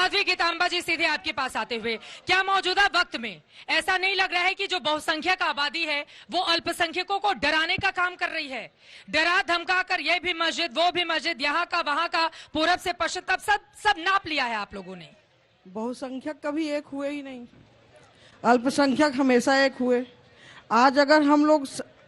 साध्वी गीतांबा जी, सीधे आपके पास आते हुए, क्या मौजूदा वक्त में ऐसा नहीं लग रहा है कि जो बहुसंख्यक आबादी है वो अल्पसंख्यकों को डराने का काम कर रही है? डरा धमका कर ये भी मस्जिद वो भी मस्जिद, यहाँ का वहां का, पूरब से पश्चिम तक सब नाप लिया है आप लोगों ने। बहुसंख्यक कभी एक हुए ही नहीं, अल्पसंख्यक हमेशा एक हुए। आज अगर हम लोग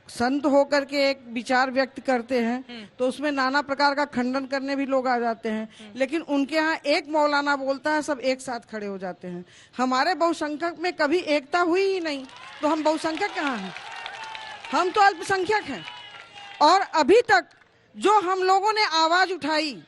संत होकर के एक विचार व्यक्त करते हैं तो उसमें नाना प्रकार का खंडन करने भी लोग आ जाते हैं, लेकिन उनके यहाँ एक मौलाना बोलता है, सब एक साथ खड़े हो जाते हैं। हमारे बहुसंख्यक में कभी एकता हुई ही नहीं, तो हम बहुसंख्यक कहाँ हैं? हम तो अल्पसंख्यक हैं। और अभी तक जो हम लोगों ने आवाज उठाई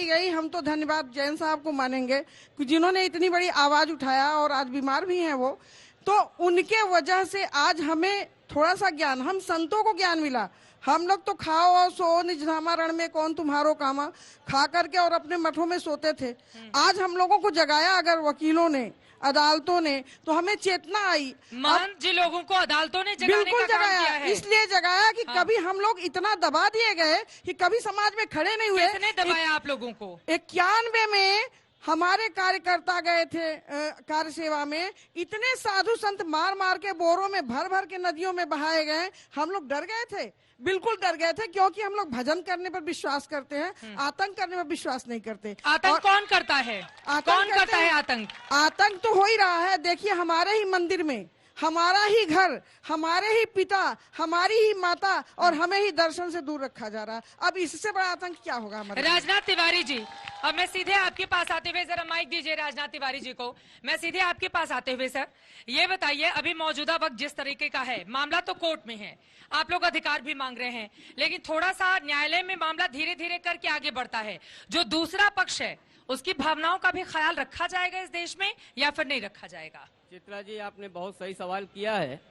गई, हम तो धन्यवाद जैन साहब को मानेंगे कि जिन्होंने इतनी बड़ी आवाज उठाया, और आज बीमार भी हैं वो, तो उनके वजह से आज हमें थोड़ा सा ज्ञान, हम संतों को ज्ञान मिला। हम लोग तो खाओ और सो निज धामा रण में कौन तुम्हारो कामा, खा करके और अपने मठों में सोते थे। आज हम लोगों को जगाया अगर वकीलों ने, अदालतों ने, तो हमें चेतना आई। महंत जी लोगों को अदालतों ने जगाने बिल्कुल का काम किया है। इसलिए जगाया कि कभी हम लोग इतना दबा दिए गए कि कभी समाज में खड़े नहीं हुए। किसने दबाया आप लोगों को? 91 में हमारे कार्यकर्ता गए थे कार्य सेवा में, इतने साधु संत मार मार के बोरों में भर भर के नदियों में बहाए गए। हम लोग डर गए थे, बिल्कुल डर गए थे, क्योंकि हम लोग भजन करने पर विश्वास करते हैं, आतंक करने पर विश्वास नहीं करते। आतंक कौन करता है? कौन करता है आतंक? आतंक तो हो ही रहा है। देखिए, हमारे ही मंदिर में, हमारा ही घर, हमारे ही पिता, हमारी ही माता, और हमें ही दर्शन से दूर रखा जा रहा है। अब इससे बड़ा आतंक क्या होगा हमारे? राजनाथ तिवारी जी, अब मैं सीधे आपके पास आते हुए, जरा माइक दीजिए राजनाथ तिवारी जी को। मैं सीधे आपके पास आते हुए सर, ये बताइए, अभी मौजूदा वक्त जिस तरीके का है, मामला तो कोर्ट में है, आप लोग अधिकार भी मांग रहे हैं, लेकिन थोड़ा सा न्यायालय में मामला धीरे धीरे करके आगे बढ़ता है। जो दूसरा पक्ष है उसकी भावनाओं का भी ख्याल रखा जाएगा इस देश में, या फिर नहीं रखा जाएगा? चित्रा जी, आपने बहुत सही सवाल किया है।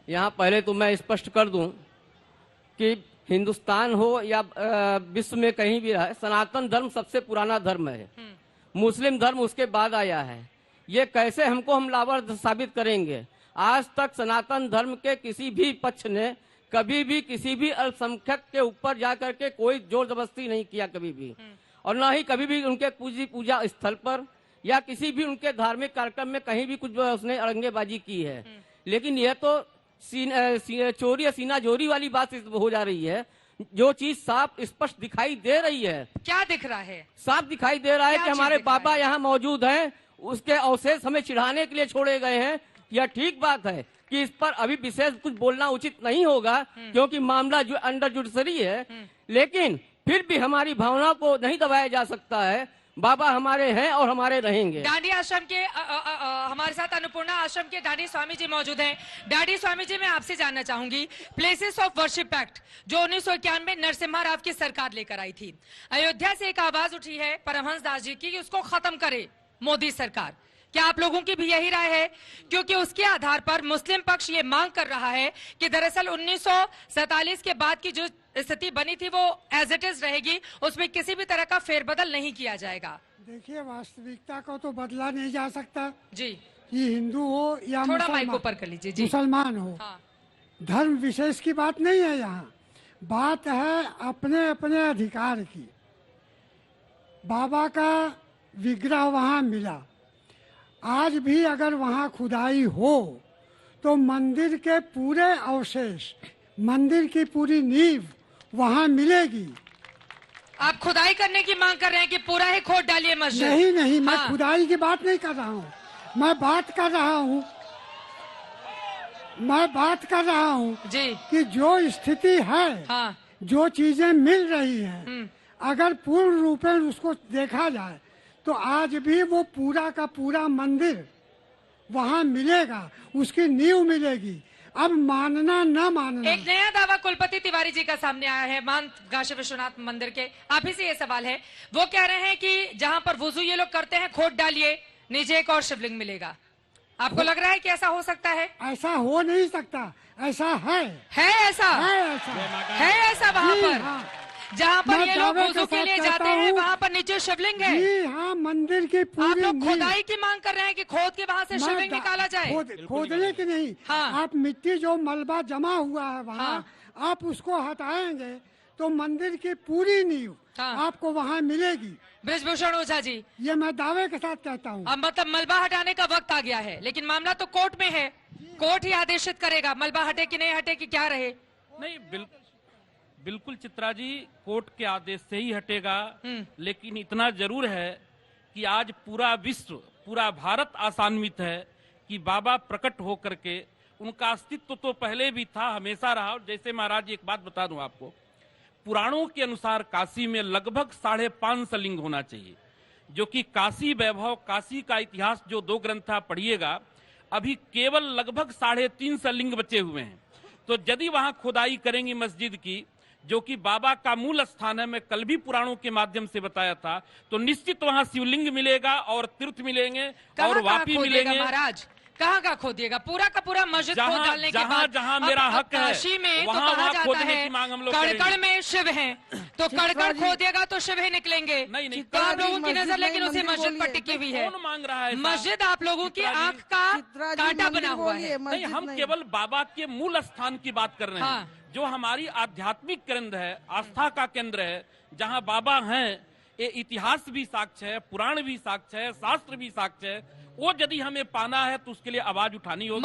यहाँ पहले तो मैं स्पष्ट कर दूं कि हिंदुस्तान हो या विश्व में कहीं भी रहे, सनातन धर्म सबसे पुराना धर्म है। मुस्लिम धर्म उसके बाद आया है। ये कैसे हम लावर साबित करेंगे? आज तक सनातन धर्म के किसी भी पक्ष ने कभी भी किसी भी अल्पसंख्यक के ऊपर जाकर के कोई जोर जबरदस्ती नहीं किया कभी भी, और न ही कभी भी उनके पूजा स्थल पर या किसी भी उनके धार्मिक कार्यक्रम में कहीं भी कुछ उसने अड़ंगेबाजी की है। लेकिन यह तो चोरी या सीना जोरी वाली बात हो जा रही है। जो चीज साफ स्पष्ट दिखाई दे रही है। क्या दिख रहा है? साफ दिखाई दे रहा है कि हमारे बाबा यहाँ मौजूद हैं, उसके अवशेष हमें चिढ़ाने के लिए छोड़े गए हैं। यह ठीक बात है कि इस पर अभी विशेष कुछ बोलना उचित नहीं होगा, क्योंकि मामला जो अंडर जुडिशरी है, लेकिन फिर भी हमारी भावना को नहीं दबाया जा सकता है। बाबा हमारे हैं और हमारे रहेंगे। डांडी आश्रम के हमारे साथ अन्नपूर्णा आश्रम के डांडी स्वामी जी मौजूद हैं। डांडी स्वामी जी, मैं आपसे जानना चाहूंगी, प्लेसेस ऑफ वर्शिप एक्ट जो 1991 नरसिम्हा राव की सरकार लेकर आई थी, अयोध्या से एक आवाज उठी है परमहंस दास जी की कि उसको खत्म करे मोदी सरकार। क्या आप लोगों की भी यही राय है? क्योंकि उसके आधार पर मुस्लिम पक्ष ये मांग कर रहा है कि दरअसल 1947 के बाद की जो स्थिति बनी थी वो एज इट इज रहेगी, उसमें किसी भी तरह का फेरबदल नहीं किया जाएगा। देखिए, वास्तविकता को तो बदला नहीं जा सकता जी। ये हिंदू हो या थोड़ा माइक ऊपर कर लीजिए जी। मुसलमान हो, हाँ। धर्म विशेष की बात नहीं है। यहाँ बात है अपने अपने अधिकार की। बाबा का विग्रह वहाँ मिला, आज भी अगर वहाँ खुदाई हो तो मंदिर के पूरे अवशेष, मंदिर की पूरी नींव वहाँ मिलेगी। आप खुदाई करने की मांग कर रहे हैं कि पूरा ही खोद डालिए मस्जिद? नहीं नहीं, मैं हाँ। खुदाई की बात नहीं कर रहा हूँ। मैं बात कर रहा हूँ जी कि जो स्थिति है, हाँ। जो चीजें मिल रही हैं, अगर पूर्ण रूप में उसको देखा जाए तो आज भी वो पूरा का पूरा मंदिर वहाँ मिलेगा, उसकी नींव मिलेगी। अब मानना न मानना। एक नया दावा कुलपति तिवारी जी का सामने आया है महंत काशी विश्वनाथ मंदिर के। आप ही से ये सवाल है, वो कह रहे हैं कि जहाँ पर वुजू ये लोग करते हैं, खोद डालिए, नीचे एक और शिवलिंग मिलेगा। आपको लग रहा है कि ऐसा हो सकता है? ऐसा हो नहीं सकता, ऐसा है ऐसा है ऐसा वहाँ पर। हाँ। जहाँ पर ये लोग वुजू के लिए जाते हैं वहाँ पर नीचे शिवलिंग है। जी हाँ, मंदिर की पूरी। आप लोग खुदाई की मांग कर रहे हैं कि खोद के वहाँ से शिवलिंग निकाला जाए? खोदने की नहीं। हाँ। आप मिट्टी जो मलबा जमा हुआ है वहाँ, आप उसको हटाएंगे तो मंदिर की पूरी नींव आपको वहाँ मिलेगी। ब्रजभूषण ओझा जी, ये मैं दावे के साथ कहता हूँ। अब मतलब मलबा हटाने का वक्त आ गया है, लेकिन मामला तो कोर्ट में है, कोर्ट ही आदेशित करेगा मलबा हटे कि नहीं हटे कि क्या रहे। नहीं, बिल्कुल चित्रा जी, कोर्ट के आदेश से ही हटेगा। लेकिन इतना जरूर है कि आज पूरा विश्व, पूरा भारत आशान्वित है कि बाबा प्रकट होकर के, उनका अस्तित्व तो पहले भी था, हमेशा रहा। जैसे महाराज एक बात बता दूं आपको, पुराणों के अनुसार काशी में लगभग 550 लिंग होना चाहिए, जो कि काशी वैभव, काशी का इतिहास जो 2 ग्रंथ आप पढ़िएगा, अभी केवल लगभग 350 लिंग बचे हुए हैं। तो यदि वहां खुदाई करेंगी मस्जिद की, जो कि बाबा का मूल स्थान है, मैं कल भी पुराणों के माध्यम से बताया था, तो निश्चित वहां शिवलिंग मिलेगा और तीर्थ मिलेंगे और वापी मिलेंगे। महाराज कहाँ का खोदिएगा? पूरा का पूरा मस्जिद खोद डालने के बाद जहां मेरा हक है, काशी में तो वहां कहा जाता खोदने है की मांग हम लोग कड़कड़ करेंगे। में शिव हैं, तो कड़कड़ खोदिएगा तो शिव ही निकलेंगे। नहीं, तो आप लोगों की मस्जिद नजर नहीं, लेकिन उसी मंदिर मस्जिद पर बोलिए। टिकी हुई है। कौन मांग रहा है? मस्जिद आप लोगों की चित्रा जी, आंख का चित्रा जी, कांटा मंदिर बना हुआ बोलिए, है। नहीं, मस्जिद हम नहीं। केवल बाबा के मूल स्थान की बात कर रहे हैं। हाँ। जो हमारी आध्यात्मिक केंद्र है, आस्था का केंद्र है, जहां बाबा हैं, ये इतिहास भी साक्ष्य है, पुराण भी साक्ष्य है, शास्त्र भी साक्ष्य है। वो यदि हमें पाना है तो उसके लिए आवाज उठानी होगी।